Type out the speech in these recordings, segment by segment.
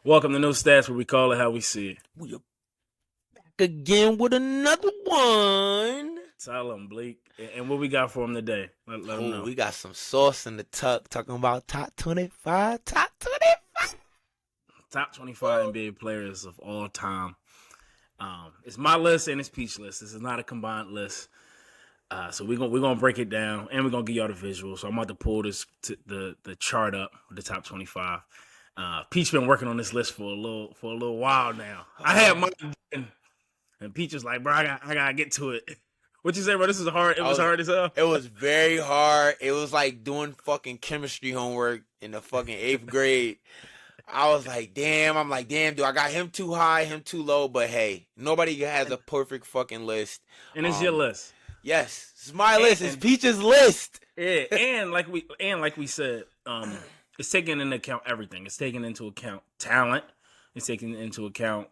Welcome to No Stats, where we call it how we see it. We are back again with another one. Tell them, Bleak. And what we got for him today? Let them Oh, know. we got some sauce in the tuck talking about top 25. Top 25. Top 25 Woo. NBA players of all time. It's my list and it's Peach list. This is not a combined list. So we're gonna break it down and we're gonna give y'all the visual. So I'm about to pull the chart up with the top 25. Peach been working on this list for a little while now. I had mine, and Peach was like, "Bro, I gotta get to it." What you say, bro? This is hard. It was hard as hell. It was very hard. It was like doing fucking chemistry homework in the fucking 8th grade. I was like, damn. I'm like, damn, do I got him too high, him too low? But hey, nobody has a perfect fucking list. And it's your list. Yes, it's my list. It's Peach's list. Yeah, and like we said, it's taking into account everything. It's taking into account talent. It's taking into account,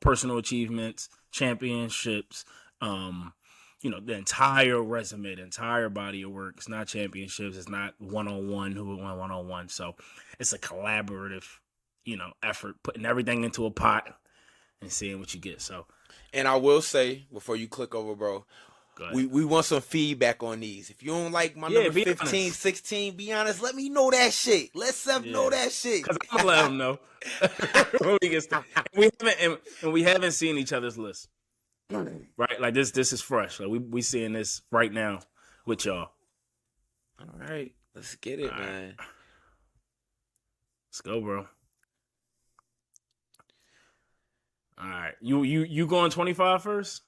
personal achievements, championships, the entire resume, the entire body of work. It's not championships. It's not one-on-one, who won one-on-one. So it's a collaborative, effort, putting everything into a pot and seeing what you get. So, and I will say, before you click over, bro, go ahead. we want some feedback on these. If you don't like my number 15, honest. 16, be honest. Let me know that shit. Let Seth know that shit. Because I'm going to let him know. When we get started. We haven't seen each other's lists. Right? Like this is fresh. Like we seeing this right now with y'all. All right. Let's get it, man. Right. Let's go, bro. All right. You going 25 first?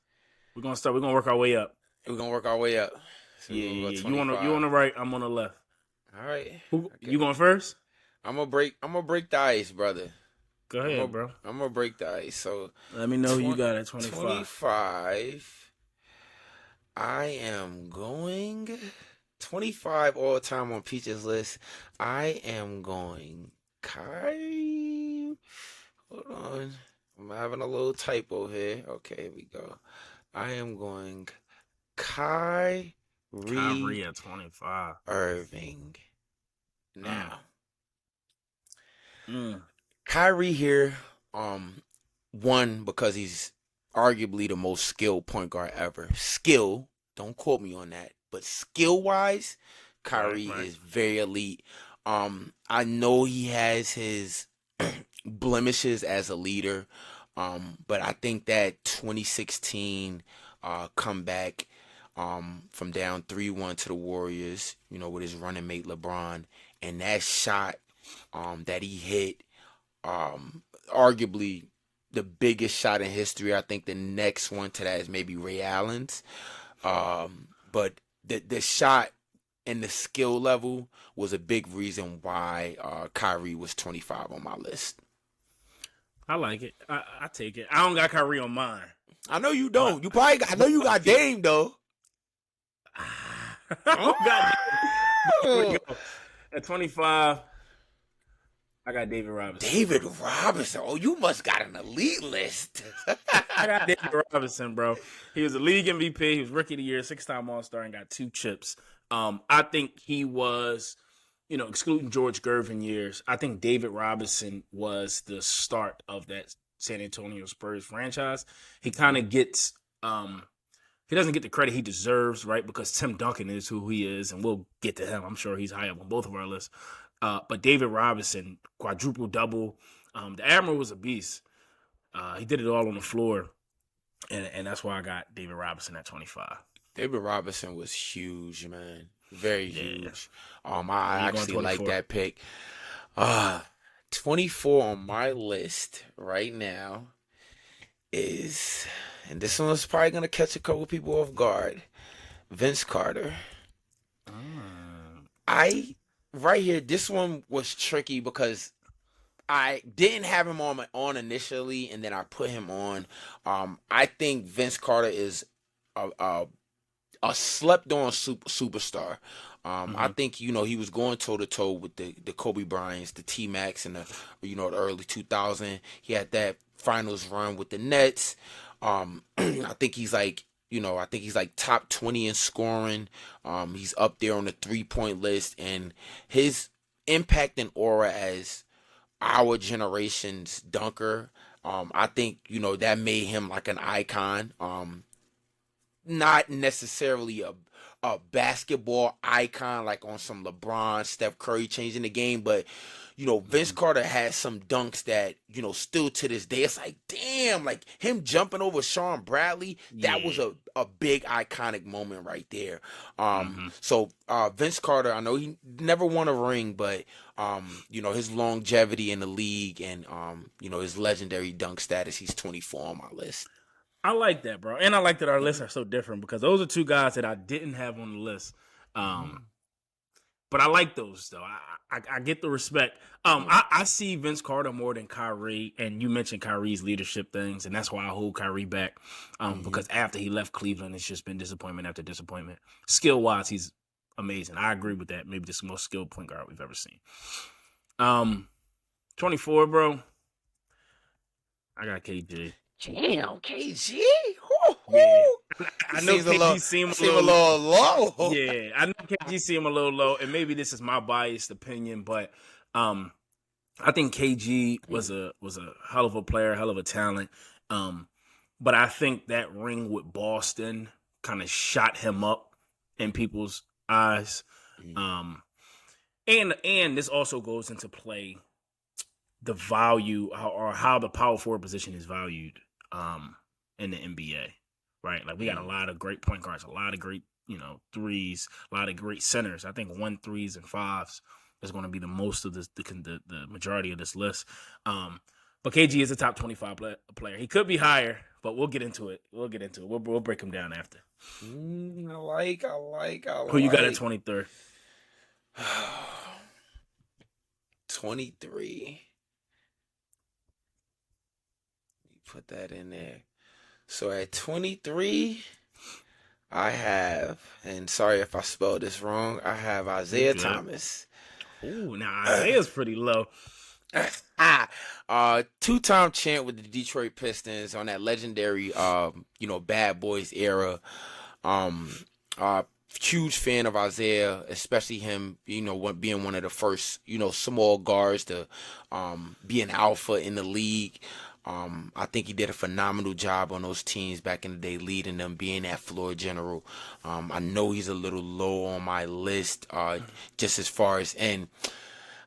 We're gonna work our way up. We're gonna work our way up. So yeah. You on the right, I'm on the left. All right. Okay. You going first? I'm gonna break the ice, brother. Go ahead, bro. I'm gonna break the ice. So let me know who you got at 25. 25. I am going 25 all time on Peach's list. I am going Kai. Hold on. I'm having a little typo here. Okay, here we go. I am going Kyrie at 25. Irving. Now. Kyrie here, one, because he's arguably the most skilled point guard ever. Skill, don't quote me on that, but skill-wise, Kyrie is very elite. I know he has his blemishes as a leader, but I think that 2016 comeback from down 3-1 to the Warriors, with his running mate LeBron, and that shot that he hit, arguably the biggest shot in history. I think the next one to that is maybe Ray Allen's. But the shot and the skill level was a big reason why Kyrie was 25 on my list. I like it. I take it. I don't got Kyrie on mine. I know you don't. You probably got, I know you got Dame though. I don't got Dame. At 25, I got David Robinson. David Robinson. Oh, you must got an elite list. I got David Robinson, bro. He was a league MVP. He was Rookie of the Year, 6-time All-Star, and got 2 chips. I think he was, excluding George Gervin years, I think David Robinson was the start of that San Antonio Spurs franchise. He kind of gets, he doesn't get the credit he deserves, right? Because Tim Duncan is who he is, and we'll get to him. I'm sure he's high up on both of our lists. But David Robinson, quadruple double. The Admiral was a beast. He did it all on the floor, and that's why I got David Robinson at 25. David Robinson was huge, man. Very huge. I actually like that pick. 24 on my list right now is, and this one is probably gonna catch a couple people off guard, Vince Carter. Right here, this one was tricky because I didn't have him on initially, and then I put him on. I think Vince Carter is a slept-on superstar. I think he was going toe-to-toe with the Kobe Bryants, the T-Max, and the early 2000s. He had that finals run with the Nets. I think he's like top 20 in scoring. He's up there on the 3-point list, and his impact and aura as our generation's dunker. I think that made him like an icon. Not necessarily a basketball icon like on some LeBron, Steph Curry changing the game, but Vince Mhm. Carter had some dunks that still to this day it's like damn, like him jumping over Sean Bradley, that was Yeah. a big iconic moment right there. Hmm. So Vince Carter, I know he never won a ring, but his longevity in the league and his legendary dunk status, he's 24 on my list. I like that, bro, and I like that our lists are so different because those are two guys that I didn't have on the list. Um, but I like those though. I get the respect. I see Vince Carter more than Kyrie, and you mentioned Kyrie's leadership things, and that's why I hold Kyrie back. Hmm. Because after he left Cleveland, it's just been disappointment after disappointment. Skill wise, he's amazing. I agree with that. Maybe the most skilled point guard we've ever seen. Um, 24, bro. I got KG. Damn, KG. Yeah, Woo-hoo. I It know seems a little, KG seem it a seems a little. little low. Yeah, I know KG seem a little low, and maybe this is my biased opinion, but um, I think KG was a hell of a player, hell of a talent. Um, but I think that ring with Boston kind of shot him up in people's eyes. Um, and this also goes into play the value or how the power forward position is valued in the NBA, right? Like we got a Mm. lot of great point guards, a lot of great threes, a lot of great centers. I think 1 3s and 5s is going to be the most of this, the majority of this list. But KG is a top 25 player. He could be higher, but we'll get into it. We'll get into it. We'll break him down after. I Who you got at like. 23rd? 23. Put that in there. So at 23, I have, and sorry if I spelled this wrong, I have You Isaiah good? Thomas. Ooh, now Isaiah's pretty low. Two-time champ with the Detroit Pistons on that legendary, Bad Boys era. Um, uh, Huge fan of Isaiah, especially him, being one of the first, small guards to, be an alpha in the league. I think he did a phenomenal job on those teams back in the day, leading them, being that floor general. I know he's a little low on my list, just as far as and.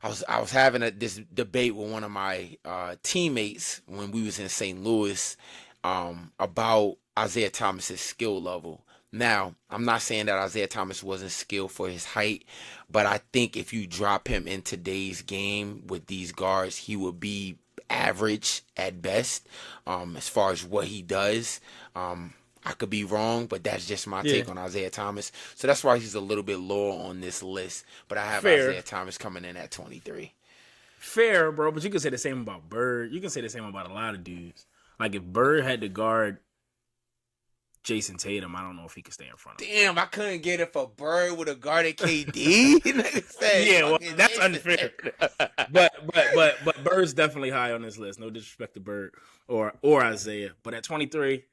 I was having this debate with one of my teammates when we was in St. Louis about Isaiah Thomas's skill level. Now, I'm not saying that Isaiah Thomas wasn't skilled for his height, but I think if you drop him in today's game with these guards, he would be average at best as far as what he does. I could be wrong, but that's just my Yeah, take on Isaiah Thomas. So that's why he's a little bit lower on this list. But I have fair. Isaiah Thomas coming in at 23. Fair, bro, but you can say the same about Bird. You can say the same about a lot of dudes. Like if Bird had to guard Jason Tatum, I don't know if he could stay in front of him. Damn, I couldn't get it for Bird with a guarded KD. Nigga said Yeah, well, fucking that's Jason unfair. Tatum. But Bird's definitely high on this list. No disrespect to Bird or Isaiah, but at 23,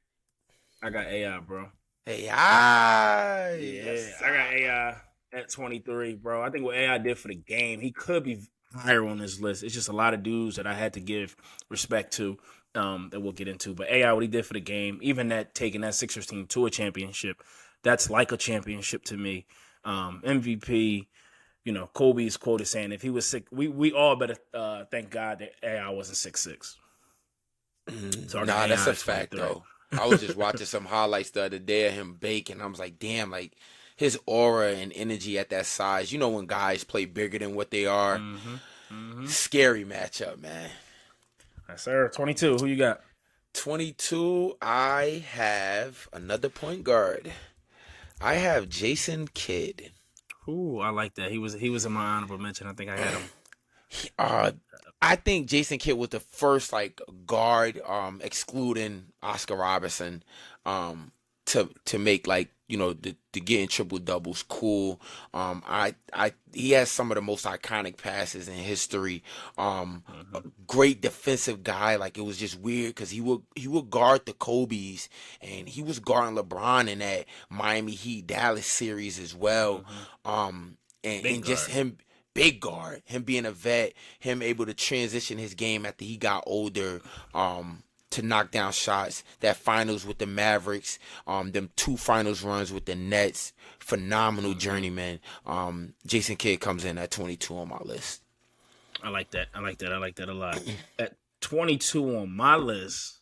I got AI, bro. Hey, I Yeah, yes, I got I. AI at 23, bro. I think what AI did for the game, he could be higher on this list. It's just a lot of dudes that I had to give respect to that we'll get into. But AI, what he did for the game, even that taking that Sixers team to a championship, that's like a championship to me. MVP, Kobe's quote is saying if he was sick, we all better thank God that AI wasn't 6'6". So I got Nah, that's AI a at fact 23. though. I was just watching some highlights the other day of him baking. I was like, damn, like his aura and energy at that size. You know when guys play bigger than what they are. Mm-hmm. Mm-hmm. Scary matchup, man. Yes, sir. 22. Who you got? 22, I have another point guard. I have Jason Kidd. Ooh, I like that. He was in my honorable mention. I think I had him. Uh, I think Jason Kidd was the first like guard, excluding Oscar Robertson, to make like the getting triple doubles cool. He has some of the most iconic passes in history. A Mm-hmm. great defensive guy. Like it was just weird because he would guard the Kobe's and he was guarding LeBron in that Miami Heat Dallas series as well. Mm-hmm. And Big just guard. him. big guard, him being a vet, him able to transition his game after he got older, to knock down shots. That finals with the Mavericks, them 2 finals runs with the Nets, phenomenal journeyman. Jason Kidd comes in at 22 on my list. I like that. I like that a lot. At 22 on my list,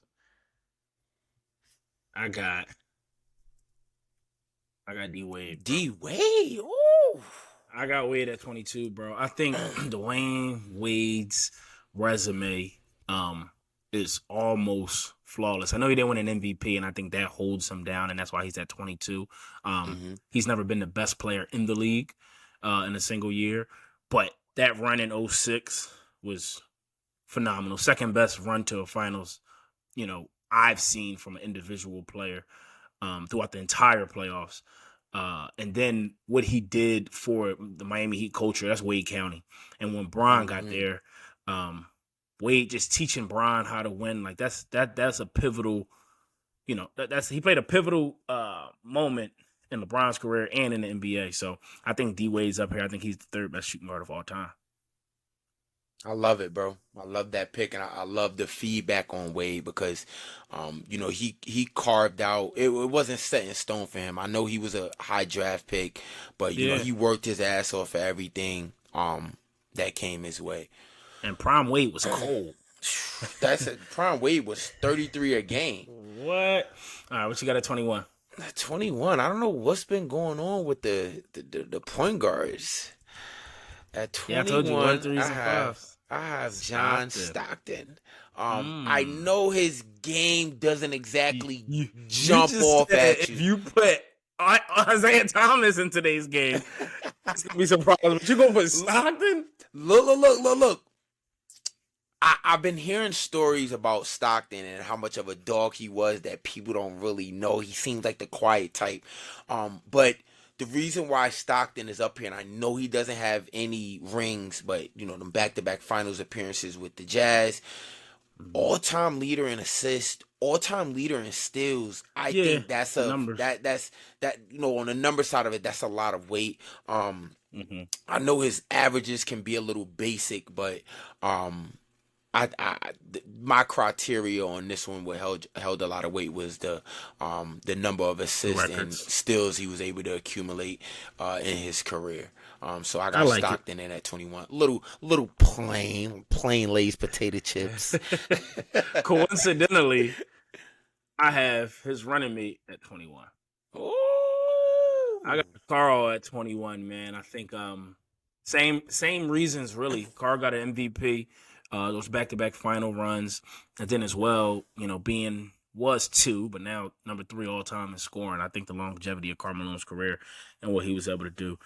I got D Wade. D Wade, ooh. I got Wade at 22, bro. I think Dwayne Wade's resume is almost flawless. I know he didn't win an MVP, and I think that holds him down, and that's why he's at 22. He's never been the best player in the league in a single year, but that run in 06 was phenomenal. Second best run to a finals, I've seen from an individual player throughout the entire playoffs. And then what he did for the Miami Heat culture, that's Wade County. And when Bron got there, Wade just teaching Bron how to win, like that's a pivotal, he played a pivotal moment in LeBron's career and in the NBA. So I think D Wade's up here. I think he's the 3rd best shooting guard of all time. I love it, bro. I love that pick, and I love the feedback on Wade because, he carved out. It wasn't set in stone for him. I know he was a high draft pick, but he worked his ass off for everything that came his way. And Prime Wade was cold. Prime Wade was 33 a game. What? All right, what you got at 21? 21. I don't know what's been going on with the point guards. At 21, I told you 1, 3, 5. I have John Stockton. I know his game doesn't exactly jump off at you. If you put Isaiah Thomas in today's game, it's gonna be surprised. But you gonna put Stockton? Look. I've been hearing stories about Stockton and how much of a dog he was that people don't really know. He seems like the quiet type. But the reason why Stockton is up here, and I know he doesn't have any rings, but them back-to-back finals appearances with the Jazz, all-time leader in assists, all-time leader in steals. I think that's on the number side of it, that's a lot of weight. I know his averages can be a little basic, but my criteria on this one what held a lot of weight was the number of assists and steals he was able to accumulate in his career. So I got Stockton in at 21. Little plain Lay's potato chips. Coincidentally, I have his running mate at 21. Oh, I got Carl at 21, man. I think same reasons really. Carl got an MVP. Those back-to-back final runs, and then as well, was 2, but now number 3 all time in scoring. I think the longevity of Carmelo's career and what he was able to do,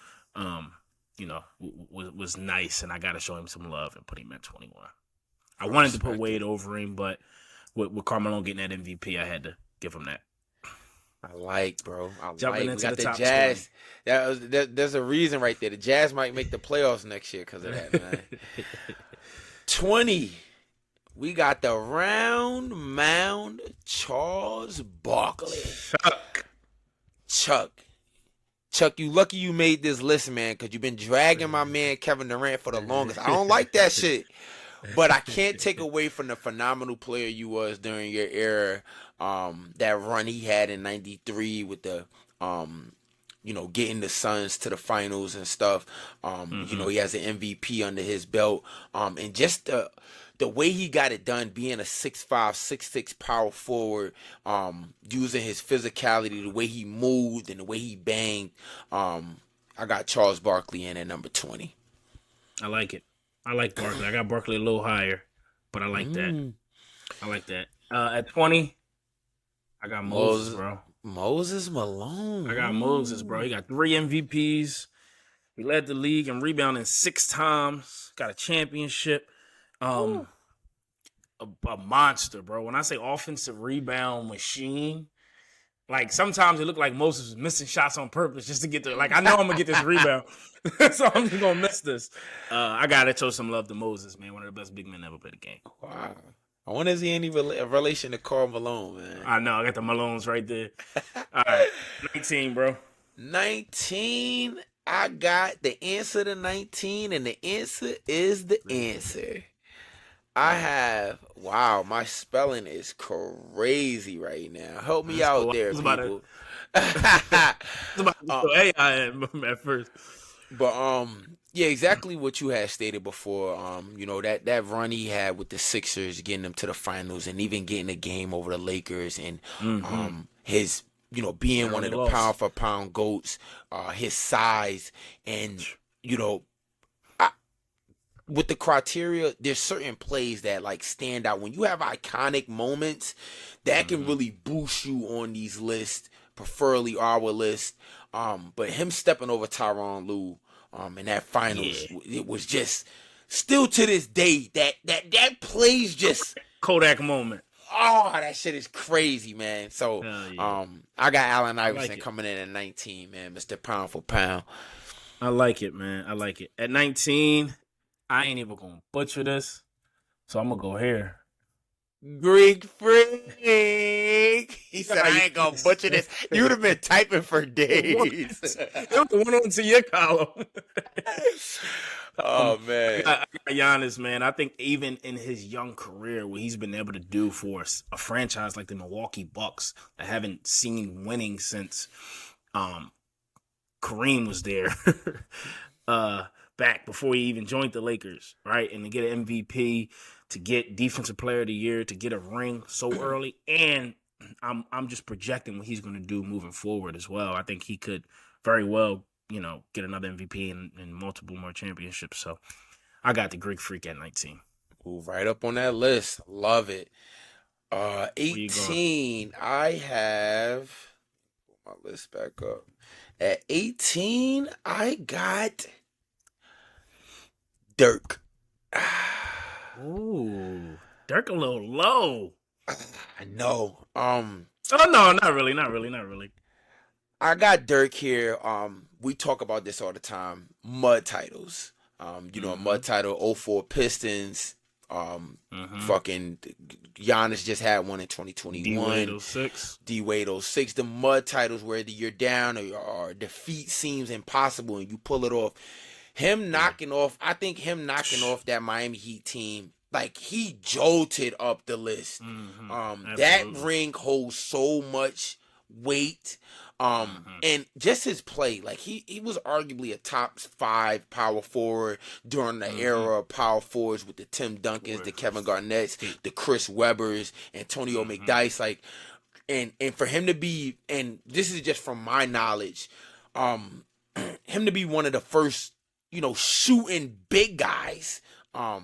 was nice, and I got to show him some love and put him at 21. I wanted to put Wade over him, but with Carmelo getting that MVP, I had to give him that. I like, bro. Jumping into we got the top Jazz. There's a reason right there. The Jazz might make the playoffs next year because of that, man. 20. We got the round mound Charles Barkley. Chuck, you lucky you made this list, man, because you've been dragging my man Kevin Durant for the longest. I don't like that shit. But I can't take away from the phenomenal player you was during your era. That run he had in 93 with the getting the Suns to the finals and stuff. He has an MVP under his belt. And just the way he got it done, being a 6'5", 6'6" power forward, using his physicality, the way he moved and the way he banged. I got Charles Barkley in at number 20. I like it. I like Barkley. I got Barkley a little higher, but I like that. I like that. At 20, I got Moses, bro. Moses Malone. I got Moses, bro. He got 3 MVPs. He led the league in rebounding 6 times. Got a championship. A monster, bro. When I say offensive rebound machine, like sometimes it looked like Moses was missing shots on purpose just to get there. Like I know I'm gonna get this rebound, so I'm just gonna miss this. I gotta show some love to Moses, man. One of the best big men ever played the game. Wow. I wonder is he any relation to Karl Malone, man? I know. I got the Malones right there. All right, 19, bro. 19. I got the answer to 19, and the answer is the answer. I Right. have, wow, my spelling is crazy right now. Help me That's out cool. there, I was about to, people. I was about to uh, go AI at first. but yeah, exactly what you had stated before. That run he had with the Sixers, getting them to the finals, and even getting a game over the Lakers, and Mm-hmm. his being Their one only of the loss. pound for pound goats, his size, and you know with the criteria, there's certain plays that like stand out. When you have iconic moments, that can Mm-hmm. really boost you on these lists, preferably our list. But him stepping over Tyronn Lue, in that Yeah. finals, it was just still to this day that plays just Kodak moment. that shit is crazy, man. So Hell yeah. I got Allen I like Iverson it. coming in at 19, man, Mr. Pound for Pound. I like it, man. I like it. At 19, I ain't even gonna butcher this, so I'm gonna go here. Greek freak. He said, I ain't gonna Giannis. butcher this. You would have been typing for What? days. It was one on to your column. Oh, man. I got Giannis, man. I think even in his young career, what he's been able to do for a franchise like the Milwaukee Bucks that haven't seen winning since um, Kareem was there, back before he even joined the Lakers, right? And to get an MVP, to get Defensive Player of the Year, to get a ring so early, and I'm just projecting what he's going to do moving forward as well. I think he could very well, get another MVP and multiple more championships. So I got the Greek Freak at 19. Move right up on that list. Love it. Where you going? 18, I have my list back up. At 18, I got Dirk. Ooh, Dirk a little low. I know. Oh no, not really, not really, not really. I got Dirk here. We talk about this all the time. Mud titles. A Mm-hmm. mud title, '04 Pistons. Mm-hmm. Fucking Giannis just had one in D Wade 2021. 06. D Wade '06. The mud titles where you're down or defeat seems impossible and you pull it off. Yeah. I think him knocking off that Miami Heat team, like he jolted up the list. Mm-hmm. That Absolutely. ring holds so much weight. Mm-hmm. And just his play, like he was arguably a top 5 power forward during the Mm-hmm. era of power forwards with the Tim Duncans, the Kevin Garnett's, the Chris Webbers, Antonio Mm-hmm. McDyess, like, and for him to be, and this is just from my knowledge, um, him to be one of the first, shooting big guys, Yeah.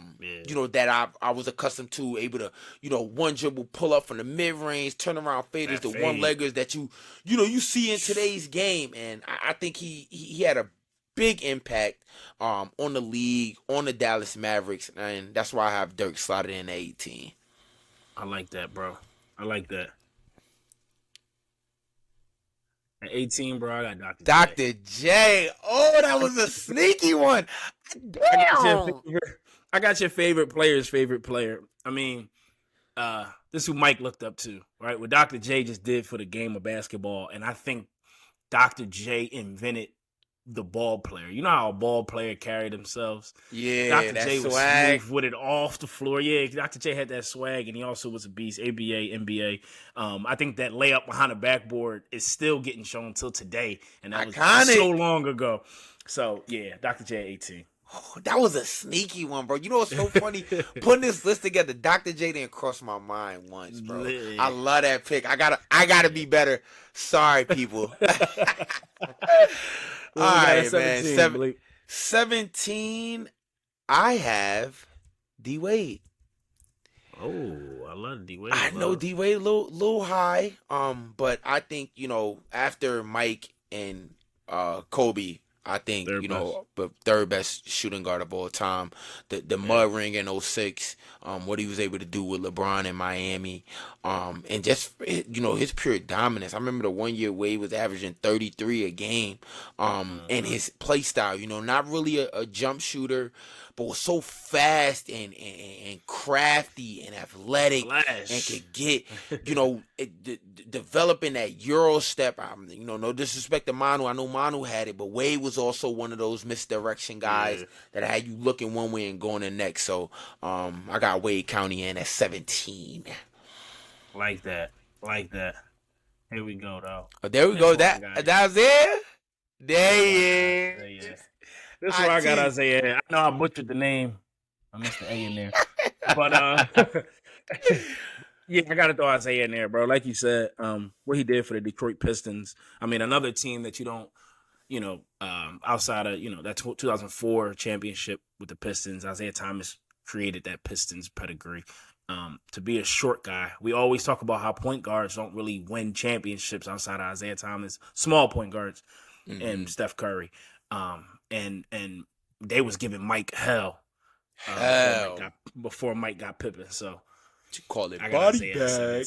that I was accustomed to, able to, one dribble pull up from the mid range, turn around faders, That the one fade. leggers that you see in today's game, and I think he had a big impact on the league, on the Dallas Mavericks, and that's why I have Dirk slotted in at 18. I like that, bro. I like that. At 18, bro, I got Dr. J. Dr. J. Oh, that was a sneaky one. I got your Damn. favorite. I got your favorite player's favorite player. I mean, this is who Mike looked up to, right? What Dr. J just did for the game of basketball, and I think Dr. J invented the ball player. You know how a ball player carried themselves? Yeah, Dr. that J was swag. smooth with it off the floor. Yeah, Dr. J had that swag, and he also was a beast. ABA, NBA. I think that layup behind the backboard is still getting shown till today, and that was so Iconic. long ago. So yeah, Dr. J 18. Oh, that was a sneaky one, bro. You know what's so funny? Putting this list together, Dr. J didn't cross my mind once, bro. I love that pick. I gotta be better. Sorry, people. All Well, we got a right, man. 17, Blake. 17. I have D Wade. Oh, I love D Wade I know love. D Wade a little high. But I think, after Mike and Kobe, I think, Third best. the third best shooting guard of all time. The Yeah. mud ring in '06, what he was able to do with LeBron in Miami, and just his pure dominance. I remember the 1 year Wade was averaging 33 a game, and his play style, not really a jump shooter, but was so fast and crafty and athletic and Flash. could get, developing that Euro step. No disrespect to Manu. I know Manu had it, but Wade was also one of those misdirection guys that had you looking one way and going the next. So I got Wade County in at 17. Like that. Here we go, though. There we go. That's it. There he is. This is where I got Isaiah. I know I butchered the name. I missed the A in there. But yeah, I gotta throw Isaiah in there, bro. Like you said, what he did for the Detroit Pistons. I mean, another team that you don't, outside of that 2004 championship with the Pistons, Isaiah Thomas created that Pistons pedigree. To be a short guy, we always talk about how point guards don't really win championships outside of Isaiah Thomas, small point guards, and Steph Curry. And they was giving Mike hell. Before Mike got Pippen, so you call it body bag.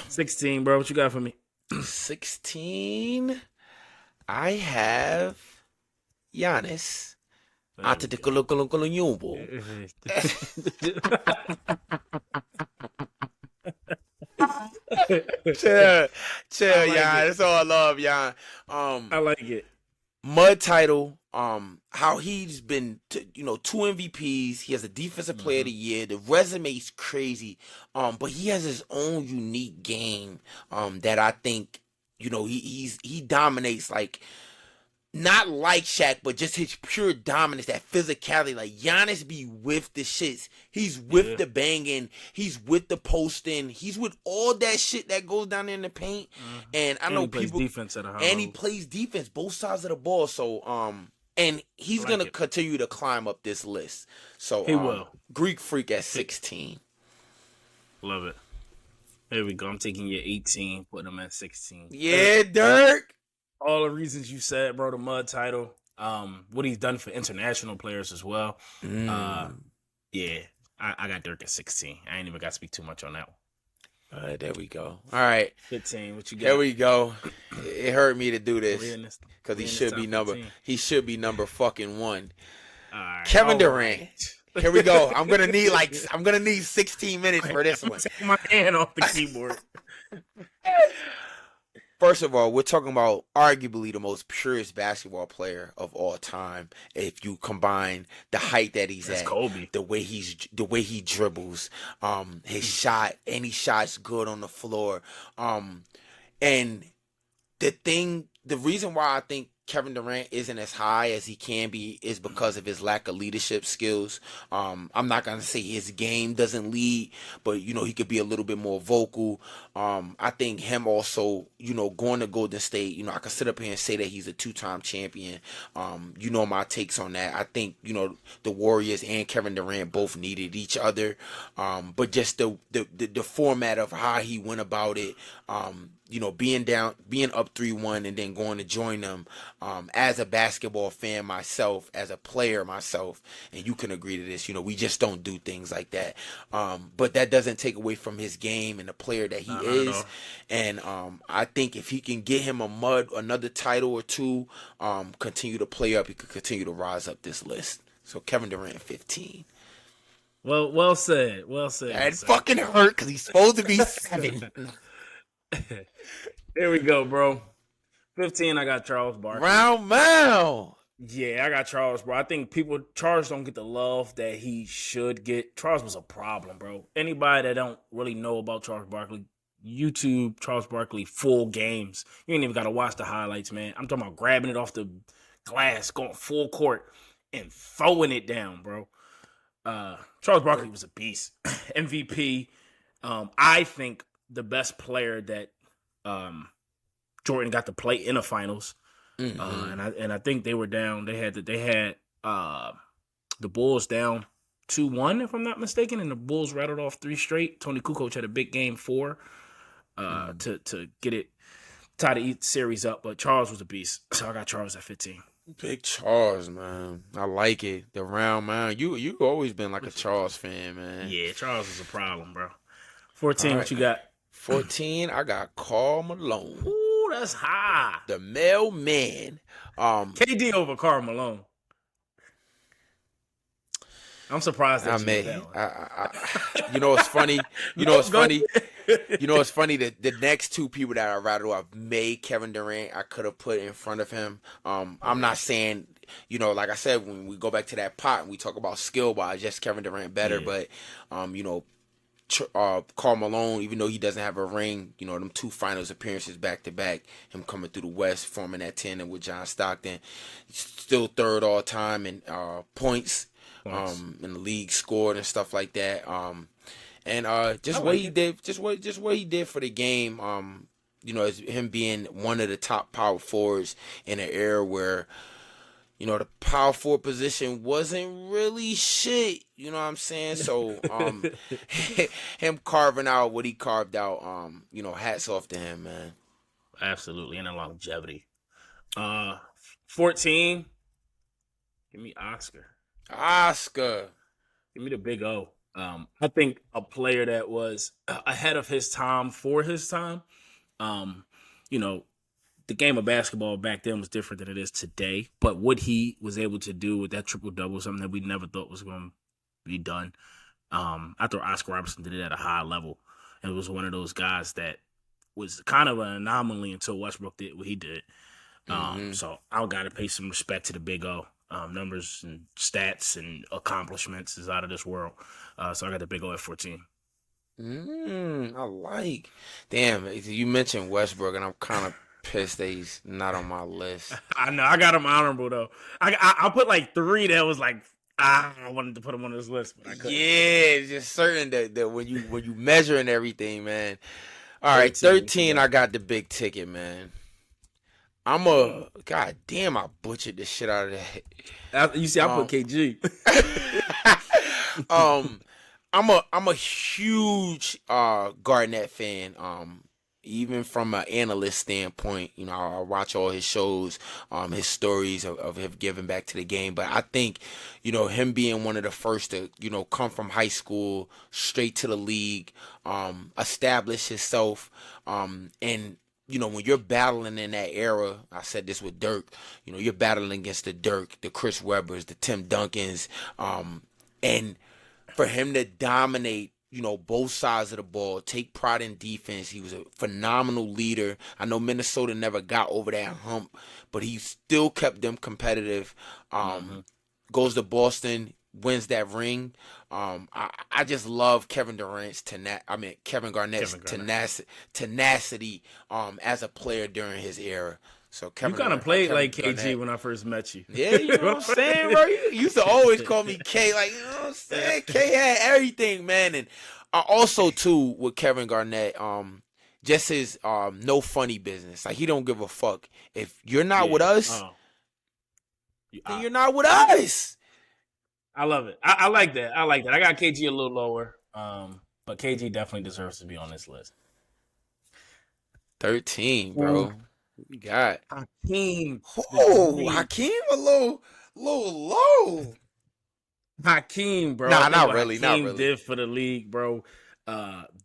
16, bro. What you got for me? 16. I have Giannis Antetokounmpo. Chill, Jan. That's all I love, Jan. I like it. Mud title. How he's been, 2 MVPs. He has a Defensive Player of the Year. The resume's crazy. But he has his own unique game. That I think, he dominates like. Not like Shaq, but just his pure dominance, that physicality. Like, Giannis be with the shits. He's with the banging. He's with the posting. He's with all that shit that goes down there in the paint. And I know people plays defense at a high and he plays defense, both sides of the ball. So, and he's gonna continue to climb up this list. So he will. Greek Freak at 16. Love it. There we go. I'm taking your 18, putting him at 16. Yeah, Dirk. All the reasons you said, bro, the Mud title, what he's done for international players as well. Yeah, I got Dirk at 16. I ain't even got to speak too much on that one. There we go. All right. 15, what you got? There we go. It hurt me to do this because he should be number fucking 1. Right, Kevin Durant. Here we go. I'm gonna need 16 minutes for this one. Take my hand off the keyboard. First of all, we're talking about arguably the most purest basketball player of all time. If you combine the height that he's at, Kobe. the way he dribbles, his shot, any shots good on the floor, and the reason why I think Kevin Durant isn't as high as he can be is because of his lack of leadership skills. I'm not going to say his game doesn't lead, but, he could be a little bit more vocal. I think him also, going to Golden State, I could sit up here and say that he's a 2-time champion. My takes on that. I think, the Warriors and Kevin Durant both needed each other. But just the format of how he went about it, being up 3-1 and then going to join them, as a basketball fan myself, as a player myself, and you can agree to this, we just don't do things like that. But that doesn't take away from his game and the player that he is. And I think if he can get him another title or 2, continue to play up, he could continue to rise up this list. So Kevin Durant, 15. Well said. That fucking hurt because he's supposed to be 7. There we go, bro. 15, I got Charles Barkley. Round mound. Yeah, I got Charles, bro. I think Charles don't get the love that he should get. Charles was a problem, bro. Anybody that don't really know about Charles Barkley, YouTube Charles Barkley full games. You ain't even got to watch the highlights, man. I'm talking about grabbing it off the glass, going full court, and throwing it down, bro. Charles Barkley was a beast. MVP. I think the best player that Jordan got to play in the finals, and I think they were down. They had the Bulls down 2-1, if I'm not mistaken, and the Bulls rattled off 3 straight. Tony Kukoc had a big game 4 to get it tie the series up, but Charles was a beast, so I got Charles at 15. Big Charles, man. I like it. The round man. You always been like a Charles fan, man. Yeah, Charles was a problem, bro. 14, what you got? 14, I got Karl Malone. Ooh, that's high. The mailman. KD over Karl Malone. I'm surprised that you did that one. You know what's funny? You know what's funny? You know, it's funny that the next two people that I rattled off, May, Kevin Durant, I could have put in front of him. I'm not saying, like I said, when we go back to that pot and we talk about skill wise, yes, Kevin Durant better, Yeah. but, Karl Malone, even though he doesn't have a ring, them two finals appearances back to back, him coming through the West, forming that tandem with John Stockton, still third all time in points, Points. in the league scored and stuff like that. And I just what like he it. did, just what he did for the game. As him being one of the top power forwards in an era where the power forward position wasn't really shit. You know what I'm saying? So him carving out what he carved out, hats off to him, man. Absolutely, and the longevity. Uh, 14. Give me Oscar. Oscar. Give me the Big O. I think a player that was ahead of his time for his time. Um, you know, the game of basketball back then was different than it is today. But what he was able to do with that triple double, something that we never thought was going to be done. I thought Oscar Robertson did it at a high level, and was one of those guys that was kind of an anomaly until Westbrook did what he did. Mm-hmm. So I got to pay some respect to the Big O. Numbers and stats and accomplishments is out of this world. So I got the Big O at 14. I like. Damn, you mentioned Westbrook, and I'm kind of pissed that he's not on my list. I know I got him honorable though. I put like 3 that was like I wanted to put him on this list, but I couldn't. Yeah, it's just certain that when you measuring everything, man. All right, 13. What you 13. I got? got the big ticket, man. God damn, I butchered the shit out of You see, I put Um, KG. that. um, I'm a huge Garnett fan. Even from an analyst standpoint, I watch all his shows, his stories of him giving back to the game. But I think, him being one of the first to, come from high school straight to the league, establish himself, and when you're battling in that era, I said this with Dirk, you're battling against the Dirk, the Chris Webbers, the Tim Duncans, and for him to dominate, both sides of the ball, take pride in defense. He was a phenomenal leader. I know Minnesota never got over that hump, but he still kept them competitive. Mm-hmm. Goes to Boston, wins that ring. I just love Kevin Garnett's Kevin Garnett. tenacity as a player during his era. So You Kevin kind of Durant, played Kevin like KG Garnett. when I first met you. Yeah, you know what I'm saying, bro? You used to always call me K, like, you know what I'm saying? K had everything, man. And also, too, with Kevin Garnett, just his no funny business. Like, he don't give a fuck. If you're not with Yeah. us, Oh, then you're not with us. I love it. I like that. I like that. I got KG a little lower. But KG definitely deserves to be on this list. 13, bro. What we got? Hakeem, the Oh, dream. Hakeem a little low. Hakeem, bro. I Nah, think not what really, not Hakeem really. did for the league, bro.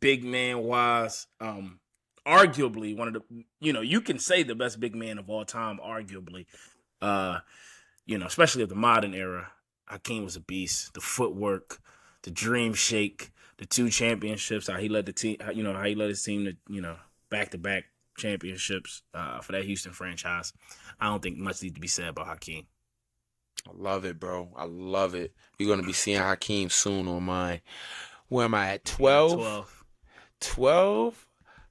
Big man wise, arguably one of the you can say the best big man of all time, arguably. Uh, especially of the modern era. Hakeem was a beast. The footwork, the dream shake, the 2 championships, how he led the team, how he led his team to, back to back championships for that Houston franchise. I don't think much needs to be said about Hakeem. I love it, bro. I love it. You're going to be seeing Hakeem soon on mine. Where am I at? Hakeem at 12? 12. 12?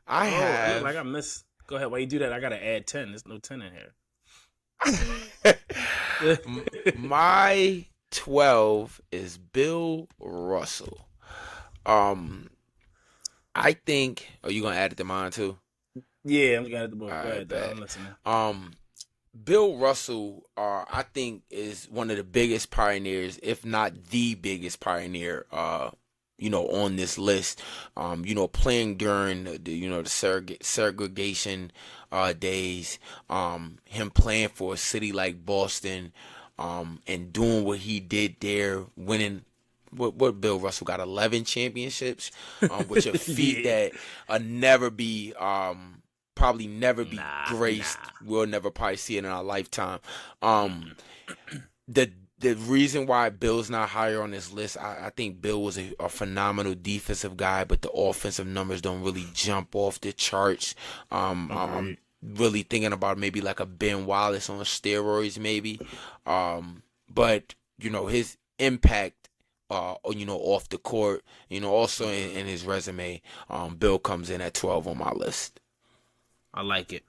I Oh, I look have. like I missed. Go ahead. While you do that, I gotta add 10. There's no 10 in here. My 12 is Bill Russell. Um, I think. Oh, you going to add it to mine too? Yeah, I'm looking at the All book. Go right, ahead, though. bet. I'm listening. Bill Russell, I think, is one of the biggest pioneers, if not the biggest pioneer, on this list. Playing during the segregation days, him playing for a city like Boston, and doing what he did there, winning. What Bill Russell got 11 championships, which a feat Yeah. that never be probably never be Nah. graced. We'll never probably see it in our lifetime. The the reason why Bill's not higher on this list, I think Bill was a phenomenal defensive guy, but the offensive numbers don't really jump off the charts. I'm Agreed. really thinking about maybe like a Ben Wallace on steroids, maybe. But his impact, off the court, also in his resume, Bill comes in at 12 on my list. I like it.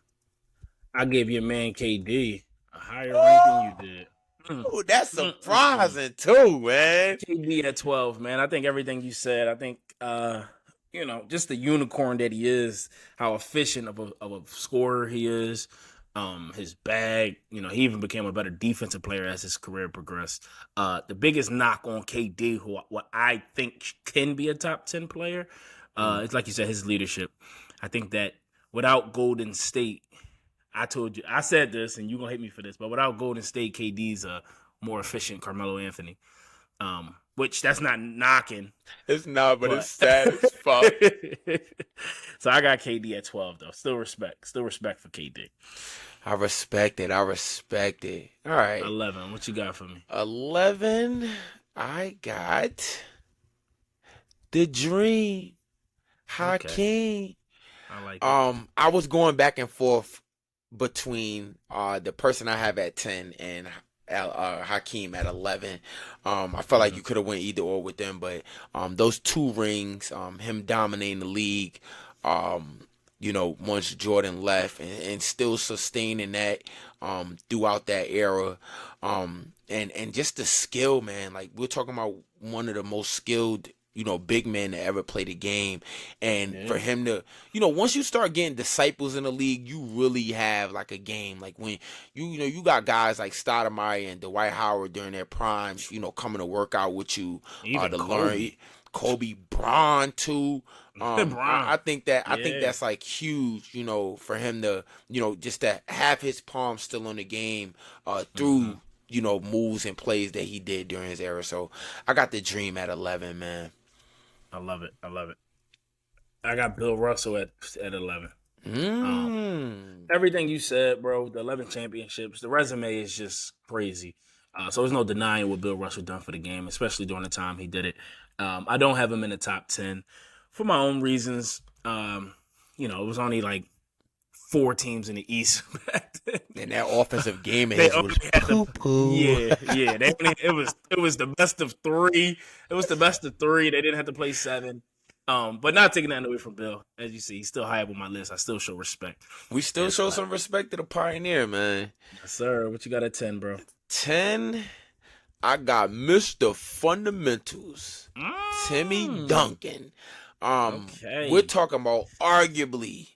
I gave your man KD a higher rank than you did. Mm. Oh, that's Mm-mm-mm. surprising too, man. KD at 12, man. I think everything you said. I think just the unicorn that he is, how efficient of a scorer he is. His bag, he even became a better defensive player as his career progressed. The biggest knock on KD, who what I think can be a top 10 player, it's like you said, his leadership. I think that without Golden State, I said this, and you're gonna hate me for this, but without Golden State, KD's a more efficient Carmelo Anthony. Which that's not knocking, It's not, but it's but sad as fuck. so I got KD at 12 though. Still respect for KD. I respect it. I respect it. All right. 11. What you got for me? 11. I got the Dream. Okay, Hakeem. I like it. I was going back and forth between the person I have at 10 and Hakeem at 11. I felt like Mhm. you could have went either or with them, but those two rings, him dominating the league, once Jordan left, and still sustaining that throughout that era, and just the skill, man. Like, we're talking about one of the most skilled, big men to ever play the game. And Yeah, for him to, once you start getting disciples in the league, you really have like a game. Like, when you got guys like Stoudemire and Dwight Howard during their primes, coming to work out with you, even to learn. Kobe, Kobe, Bron too. I Bron. think I think Yeah. that's like huge, for him to, just to have his palm still on the game, hmm through, moves and plays that he did during his era. So I got the Dream at 11, man. I love it. I love it. I got Bill Russell at 11. Um, Mm. Everything you said, bro. The 11 championships. The resume is just crazy. So there's no denying what Bill Russell done for the game, especially during the time he did it. I don't have him in the top 10 for my own reasons. It was only like four teams in the East back then. And that offensive game of They his only was had the poo poo. yeah, yeah. It was the best of three. It was the best of three. They didn't have to play seven. But not taking that away from Bill. As you see, he's still high up on my list. I still show respect. We still And show some respect to the pioneer, man. yes, sir. What you got at 10, bro? 10, I got Mr. Fundamentals, Timmy Mm, Duncan. We're okay. talking about arguably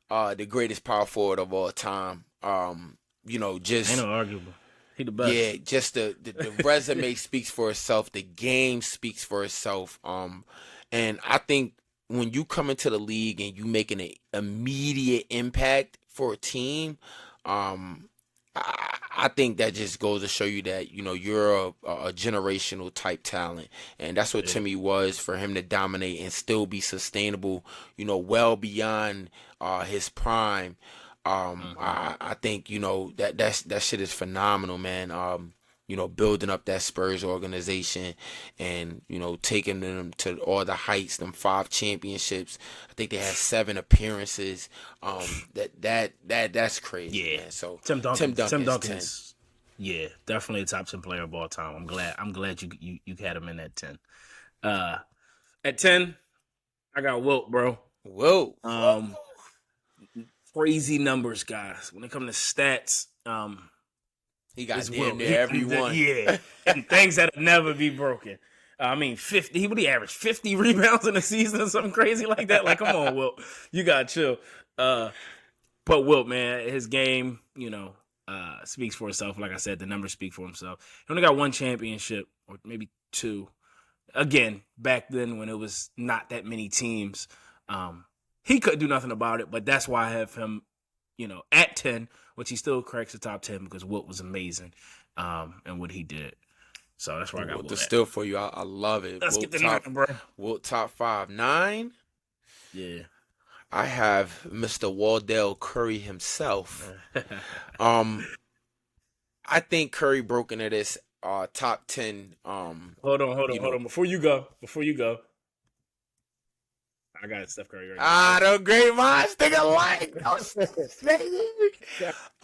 the greatest power forward of all time. Ain't Just, no arguable. He the yeah, best. just the resume speaks for itself. The game speaks for itself. And I think when you come into the league and you make an immediate impact for a team, um, I think that just goes to show you that you're a generational type talent, and that's what Yeah. Timmy was. For him to dominate and still be sustainable, well beyond his prime. hmm I think that shit is phenomenal, man. Building up that Spurs organization, and taking them to all the heights, them 5 championships. I think they had 7 appearances. That's crazy, Yeah. man. So Tim Tim Duncan. Tim Duncan's 10. Duncan's yeah, definitely a top 10 player of all time. I'm glad you had him in that 10. Uh at 10, I got Wilt, bro. Whoa, Um Crazy numbers, guys. When it comes to stats, he got it's damn Wilt. near everyone. Yeah. And things that'll never be broken. I mean, 50. What he averaged 50 rebounds in a season or something crazy like that. Like, come on, Wilt. You got chill. Uh, but Wilt, man, his game, speaks for itself. Like I said, the numbers speak for himself. He only got one championship, or maybe two. Again, back then when it was not that many teams, he couldn't do nothing about it. But that's why I have him, at 10, which he still cracks the top 10 because Wilt was amazing, and what he did. So that's where I got The Wilt at. still for you, I love it. Let's get to 9, bro. Wilt top 5, 9. Yeah. I have Mr. Wardell Curry himself. Um, I think Curry broke into this top 10. Hold on, hold on, You hold know, on. Before you go, I got Steph Curry right now. the great minds think alike.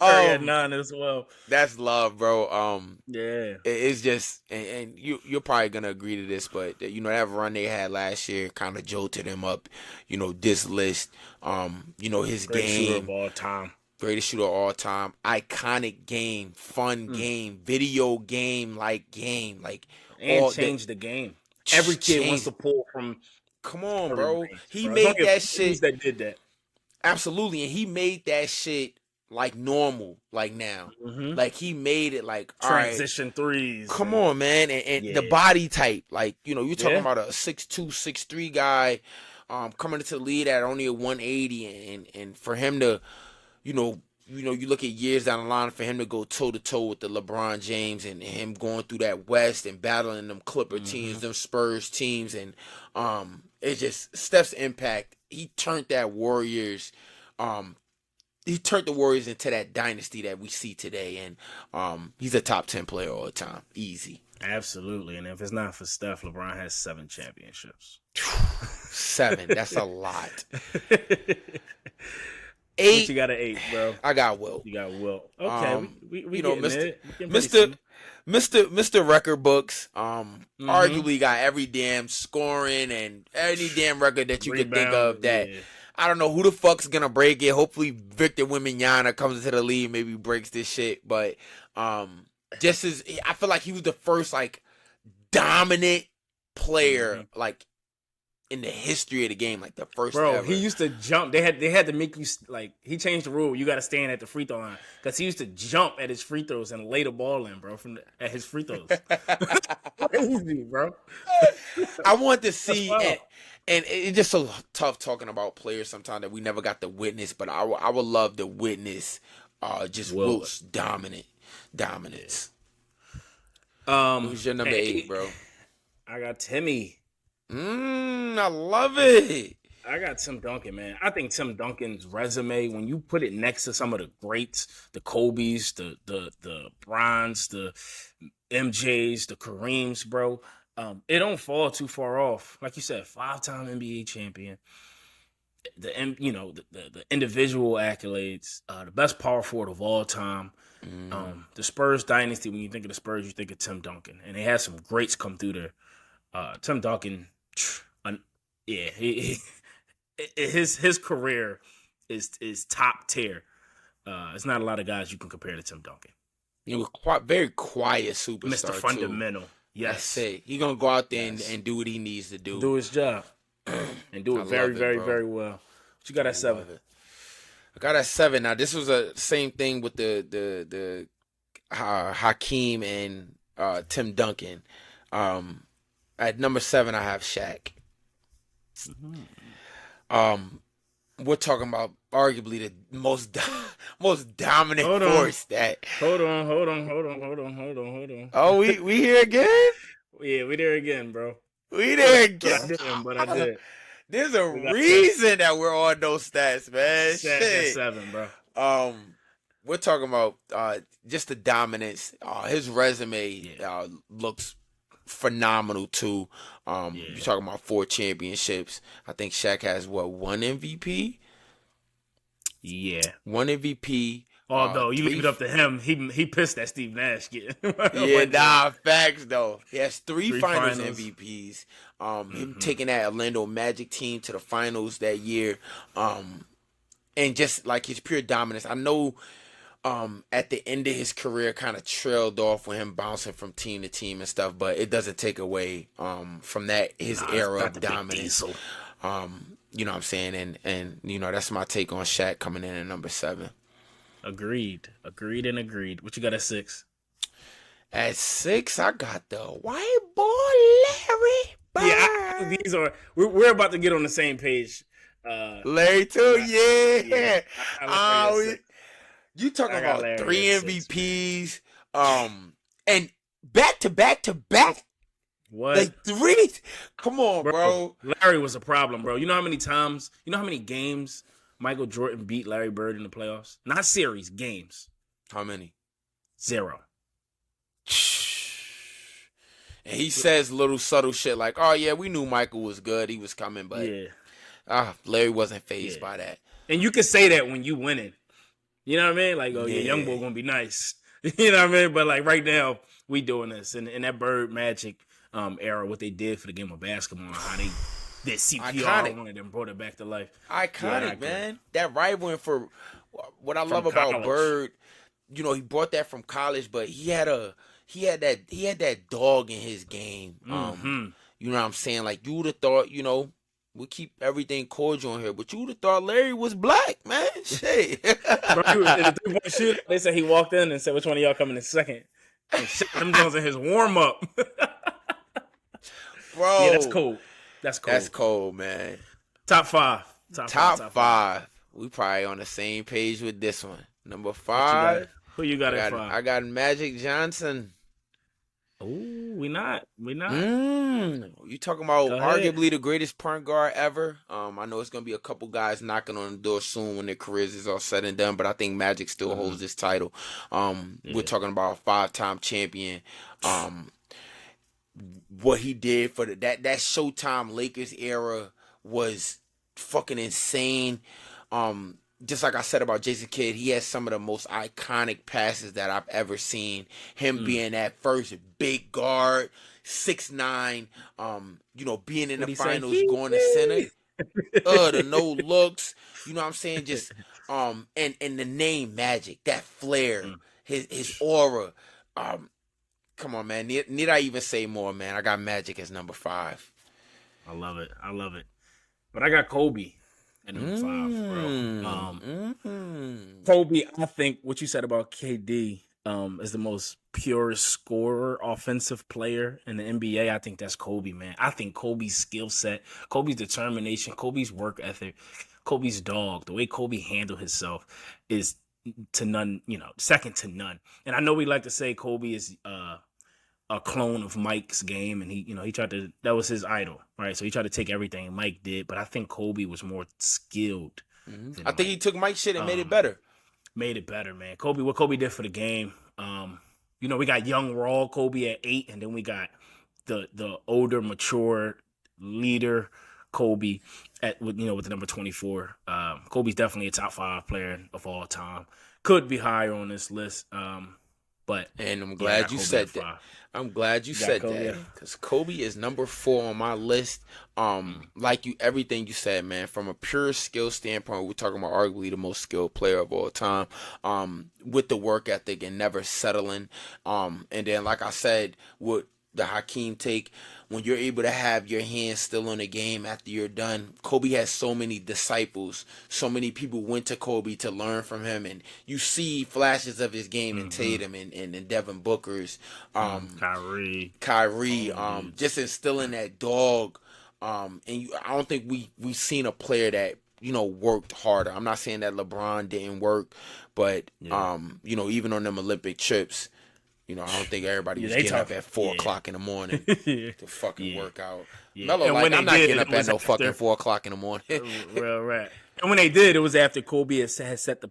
Curry at um, 9 as well. that's love, bro. Yeah, It's just, and you're probably gonna agree to this, but that run they had last year kind of jolted him up. This list. His greatest shooter of game, all time. greatest shooter of all time, iconic game, fun Mm. game, video game, like And all that changed the game. Every kid wants to changed. pull from Come on, Curry bro. range, He bro. It's made only a that few dudes shit that did that. absolutely, and he made that shit like normal, like now. Mm-hmm. Like he made it like, all right, Transition threes. come And on, man, and the yeah. body type, like you're talking Yeah. about a 6'2", 6'3" guy, coming into the lead at only a 180, and for him to, you look at years down the line for him to go toe to toe with the LeBron James and him going through that West and battling them Clipper teams, them Spurs teams, and it's just Steph's impact. Um, he turned the Warriors into that dynasty that we see today, and he's a top 10 player all the time, easy. Absolutely. And if it's not for Steph, LeBron has 7 championships. 7, that's a lot. What 8, you got at 8, bro? I got Wilt. You got Wilt. Okay, we getting Mr. it. We getting pretty Mr. Record Books, Mm-hmm. arguably got every damn scoring and any damn record that you could think of Rebound, that. yeah. I don't know who the fuck's gonna break it. Hopefully Victor Wembanyama comes into the league, maybe breaks this shit. But just as I feel like he was the first like dominant player like in the history of the game, like the first Bro, ever. he used to jump. They had to make you like. He changed the rule. You got to stand at the free throw line because he used to jump at his free throws and lay the ball in, bro, at his free throws. Crazy, bro. I want to That's see, wild. and it's just so tough talking about players sometimes that we never got to witness. But I would love to witness just Will. Wilt's dominance. Who's your number Hey, 8, bro? I got Timmy. I love it. I got Tim Duncan, man. I think Tim Duncan's resume, when you put it next to some of the greats, the Kobe's, the Bryans, the MJs, the Kareems, bro, it don't fall too far off. Like you said, 5-time NBA champion. The individual accolades, the best power forward of all time. The Spurs dynasty. When you think of the Spurs, you think of Tim Duncan, and they had some greats come through there. Tim Duncan, yeah, his career is top tier. It's not a lot of guys you can compare to Tim Duncan. He was very quiet superstar, Mr. Fundamental. Too. Yes. That's it. He gonna go out there and do what he needs to do. Do his job. And do it very, very, very well. What you got at 7? I got at 7. Now this was a same thing with the Hakeem and Tim Duncan. At number 7 I have Shaq. We're talking about arguably the most dominant force that. Hold on. Oh, we here again? Yeah, we there again, bro. We there again. But I did. There's a reason that we're on those stats, man. Shaq at 7, bro. We're talking about just the dominance. His resume looks phenomenal too. You're talking about 4 championships. I think Shaq has 1 MVP. Yeah, 1 MVP. Although you leave it up to him, he pissed that Steve Nash getting. Facts though. He has 3 finals MVPs. Him taking that Orlando Magic team to the finals that year. And just like his pure dominance. I know at the end of his career kind of trailed off with him bouncing from team to team and stuff, but it doesn't take away from that his era of dominance. You know what I'm saying? And that's my take on Shaq coming in at number 7. Agreed. What you got at 6? At 6, I got the white boy Larry Bird. Yeah, we're about to get on the same page. Larry too, yeah. You talking about Larry 3 MVPs, and back to back. What? Like 3? Come on, bro. Larry was a problem, bro. You know how many games Michael Jordan beat Larry Bird in the playoffs? Not series, games. How many? 0. And he says little subtle shit like, "Oh yeah, we knew Michael was good. He was coming, but Yeah, Larry wasn't phased yeah. by that." And you can say that when you winning. You know what I mean? Like, oh yeah, young boy Yeah. gonna be nice. You know what I mean? But like right now, we doing this. And in that Bird Magic era, what they did for the game of basketball, how they did CPR Iconic. on it and brought it back to life. Yeah, Iconic, man. That rivaling for what I from love about college. Bird, he brought that from college, but he had that dog in his game. Mm-hmm. You know what I'm saying? Like you would have thought, we keep everything cordial in here, but you would have thought Larry was black, man. Shit. Bro, he was in the 3-point shooter. They said he walked in and said, "Which one of y'all coming in second?" And shit, them Jones in his warm up. Yeah, that's Bro, cool. That's that's cool. cold, man. Top five. Top five. Top Top five. five. We probably on the same page with this one. Number What you got? five. Who you got I at got five? I got Magic Johnson. Oh, we not. We not. You talking about Go ahead. arguably the greatest point guard ever? I know it's gonna be a couple guys knocking on the door soon when their careers is all said and done, but I think Magic still holds this title. We're Yeah. talking about a 5-time champion. What he did for that Showtime Lakers era was fucking insane. Just like I said about Jason Kidd, he has some of the most iconic passes that I've ever seen. Him being that first big guard, 6'9", being in What the he say? finals, going to center. The no looks, you know what I'm saying? Just and the name Magic, that flair, Mm. his aura. Come on, man. Need I even say more, man? I got Magic as number 5. I love it. I love it. But I got Kobe at number 5, bro. Kobe, I think what you said about KD is the most purest scorer, offensive player in the NBA. I think that's Kobe, man. I think Kobe's skill set, Kobe's determination, Kobe's work ethic, Kobe's dog, the way Kobe handled himself is to none, second to none. And I know we like to say Kobe is a clone of Mike's game, and he tried to, that was his idol, right? So he tried to take everything Mike did, but I think Kobe was more skilled than I think he Mike. took Mike's shit and made it better. Made it better, man. What Kobe did for the game. We got young raw Kobe at 8, and then we got the older, mature leader Kobe with the number 24. Kobe's definitely a top 5 player of all time. Could be higher on this list. But And I'm yeah, I glad got you Kobe said at that. 5. I'm glad you You got said Kobe that at because Kobe is number 4 on my list. Like everything you said, man. From a pure skill standpoint, we're talking about arguably the most skilled player of all time. With the work ethic and never settling. And then, like I said, with the Hakeem take, when you're able to have your hands still on the game after you're done. Kobe has so many disciples. So many people went to Kobe to learn from him, and you see flashes of his game in Tatum and Devin Booker's, Kyrie, just instilling that dog. I don't think we seen a player that worked harder. I'm not saying that LeBron didn't work, but even on them Olympic trips. I don't think everybody was getting up at 4 o'clock in the morning to fucking work out. Yeah. Melo, And like, when I'm they not did, getting it up at was no after fucking 4 o'clock in the morning. real right. And when they did, it was after Kobe had set the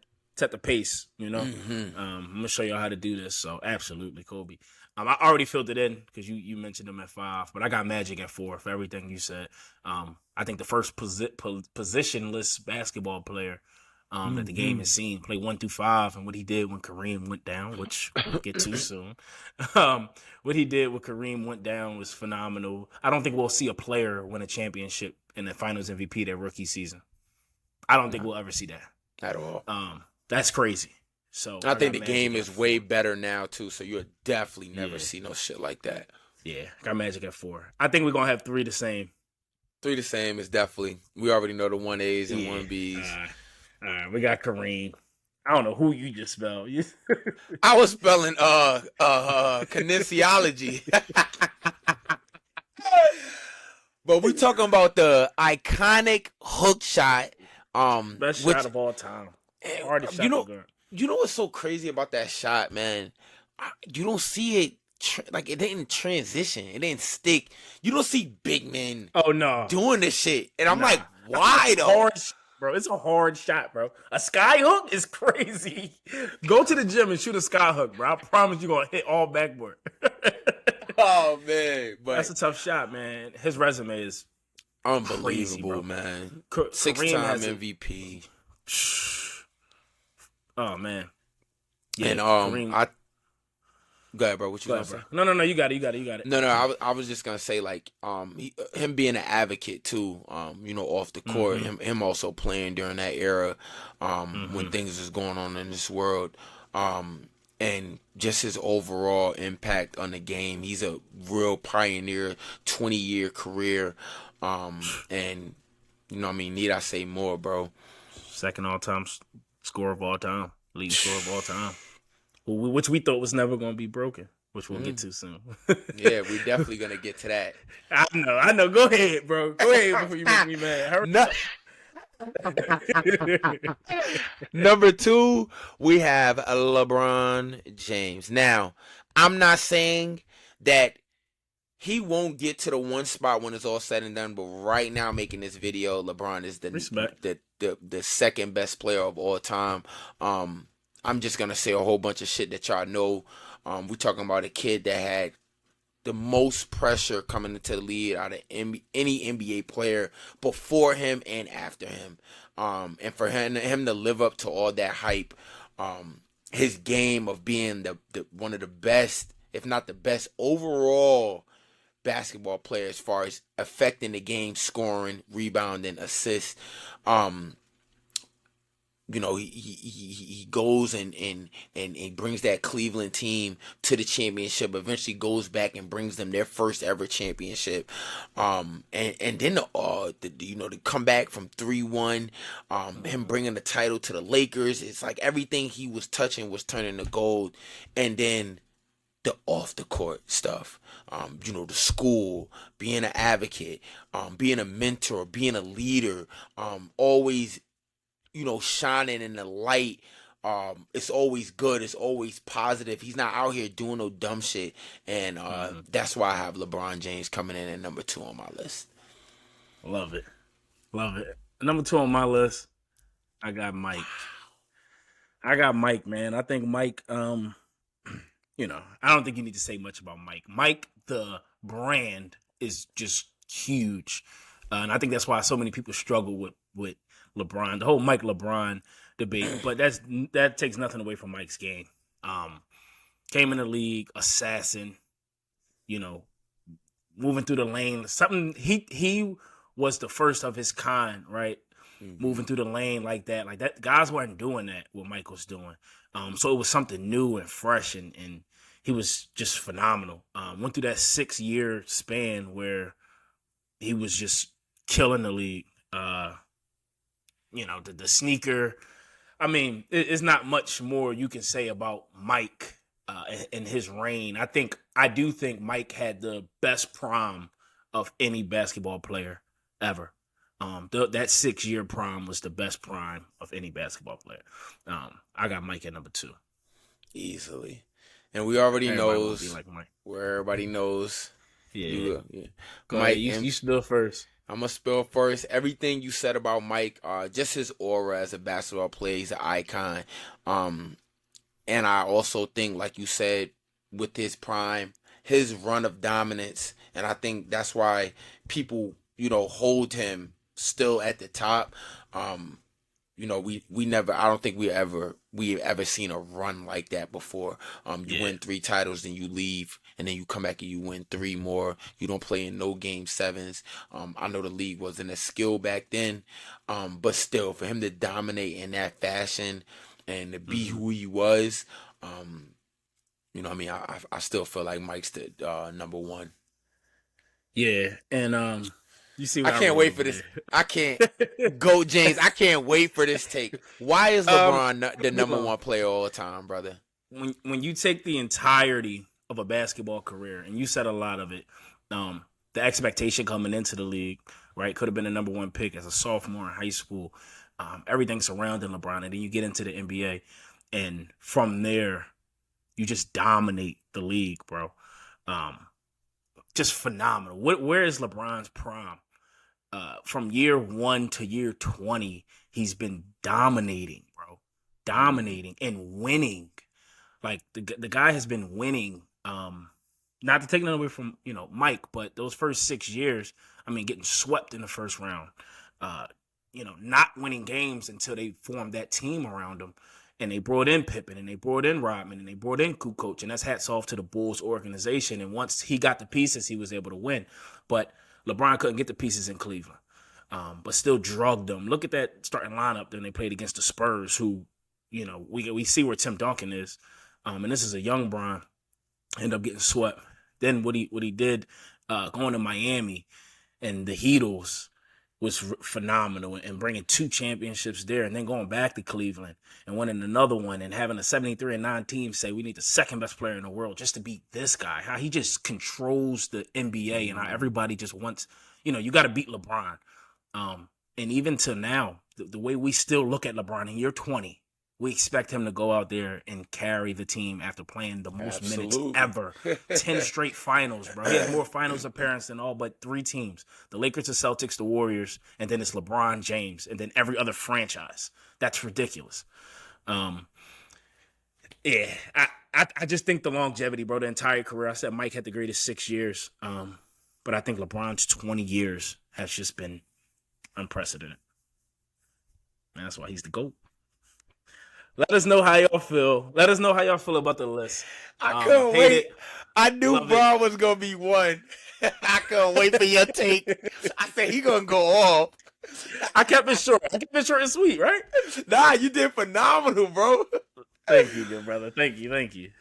pace. Mm-hmm. I'm gonna show y'all how to do this. So absolutely, Kobe. I already filled it in because you mentioned him at 5, but I got Magic at 4 for everything you said. I think the first positionless basketball player that the game has seen play 1 through 5, and what he did when Kareem went down, which we'll get to soon. What he did when Kareem went down was phenomenal. I don't think we'll see a player win a championship in the Finals MVP their rookie season. I don't think we'll ever see that At all. That's crazy. So I think got the game Magic is at way 4. better now, too, so you'll definitely never see no shit like that. Yeah, got Magic at 4. I think we're gonna have 3 the same. 3 the same is definitely. We already know the 1As and 1Bs. All right, we got Kareem. I don't know who you just spelled. I was spelling kinesiology. But we talking about the iconic hook shot. Best shot of all time. Hardest shot to guard. You know what's so crazy about that shot, man? You don't see it it didn't transition. It didn't stick. You don't see big men doing this shit. And I'm like, why though? Bro, it's a hard shot, bro. A sky hook is crazy. Go to the gym and shoot a sky hook, bro. I promise you're going to hit all backboard. Oh man, That's but a tough shot, man. His resume is crazy, unbelievable, bro. man. Kareem Six-time has a. MVP. Oh man, yeah, And Kareem. I go ahead, bro. What you Go gonna ahead, say? bro. No, no, no. You got it. You got it. You got it. No, I was just gonna say like him being an advocate too, off the court, Mm-hmm. him also playing during that era, when Mm-hmm. things was going on in this world, and just his overall impact on the game. He's a real pioneer, 20-year career, and need I say more, bro? Second all time score of all time, leading score of all time, which we thought was never going to be broken, which we'll get Mm, to soon. yeah, we definitely gonna get to that. I know. Go ahead, bro. Go ahead before you make me mad. Hurry No, up. Number two, we have LeBron James. Now, I'm not saying that he won't get to the one spot when it's all said and done, but right now, making this video, LeBron is the Respect. the second best player of all time. Um, I'm just gonna say a whole bunch of shit that y'all know. We talking about a kid that had the most pressure coming into the league out of any NBA player before him and after him. And for him to live up to all that hype, his game of being the one of the best, if not the best overall basketball player as far as affecting the game, scoring, rebounding, assists. Um, he goes and he brings that Cleveland team to the championship. Eventually, goes back and brings them their first ever championship. And then the comeback from 3-1, him bringing the title to the Lakers. It's like everything he was touching was turning to gold. And then the off the court stuff, the school, being an advocate, being a mentor, being a leader, always shining in the light. It's always good. It's always positive. He's not out here doing no dumb shit, and Mm-hmm. that's why I have LeBron James coming in at number two on my list. Love it. Love it. Number two on my list, I got Mike. I got Mike, man. I think Mike, I don't think you need to say much about Mike. Mike, the brand, is just huge. And I think that's why so many people struggle with LeBron, the whole Mike LeBron debate. But that takes nothing away from Mike's game. Um, Came in the league, assassin, you know, moving through the lane. Something he was the first of his kind, right? Mm-hmm. Moving through the lane like that. Like that, guys weren't doing that, what Mike was doing. So it was something new and fresh, and he was just phenomenal. Went through that 6-year span where he was just killing the league. The sneaker. I mean, it's not much more you can say about Mike in his reign. I do think Mike had the best prime of any basketball player ever. That 6-year prime was the best prime of any basketball player. I got Mike at number two. Easily, and we already Everybody want to be knows like Mike. where everybody knows Yeah. yeah. Go ahead. Mike. You spill first. I'm gonna spill first. Everything you said about Mike, just his aura as a basketball player, he's an icon. Um, and I also think, like you said, with his prime, his run of dominance, and I think that's why people, hold him still at the top. Um, we never. I don't think we've ever seen a run like that before. You Yeah. win 3 titles, then you leave, and then you come back and you win 3 more. You don't play in no game sevens. I know the league wasn't a skill back then, but still, for him to dominate in that fashion and to be Mm-hmm. who he was, I still feel like Mike's the number one. Yeah. And you see I what I can't wrote wait for over this. I can't there. go, James. I can't wait for this take. Why is LeBron the Hold number on. one player all the time, brother? When you take the entirety of a basketball career, and you said a lot of it, the expectation coming into the league, right, could have been a number one pick as a sophomore in high school. Everything surrounding LeBron, and then you get into the NBA, and from there, you just dominate the league, bro. Um, just phenomenal. Where is LeBron's prime? From year 1 to year 20, he's been dominating, bro, Mm-hmm. dominating and winning. Like the guy has been winning, not to take nothing away from Mike, but those first 6 years, I mean, getting swept in the first round, uh, not winning games until they formed that team around him, and they brought in Pippen, and they brought in Rodman, and they brought in Kukoc, and that's hats off to the Bulls organization. And once he got the pieces, he was able to win. But LeBron couldn't get the pieces in Cleveland, but still drugged them. Look at that starting lineup. Then they played against the Spurs, who, we see where Tim Duncan is, and this is a young Bron. End up getting swept. Then what he did going to Miami and the Heatles was phenomenal, and bringing 2 championships there, and then going back to Cleveland and winning another one, and having a 73-9 team say we need the second best player in the world just to beat this guy. How he just controls the NBA, and how everybody just wants, you got to beat LeBron. And even to now, the way we still look at LeBron in year 20, we expect him to go out there and carry the team after playing the most minutes ever. 10 straight finals, bro. He has more finals appearances than all but 3 teams. The Lakers, the Celtics, the Warriors, and then it's LeBron James, and then every other franchise. That's ridiculous. Yeah, I just think the longevity, bro, the entire career. I said Mike had the greatest 6 years, but I think LeBron's 20 years has just been unprecedented. And that's why he's the GOAT. Let us know how y'all feel. Let us know how y'all feel about the list. I couldn't wait. It. I knew Bron was going to be one. I couldn't wait for your take. I said he going to go off. I kept it short. I kept it short and sweet, right? Nah, you did phenomenal, bro. Thank you, good brother. Thank you.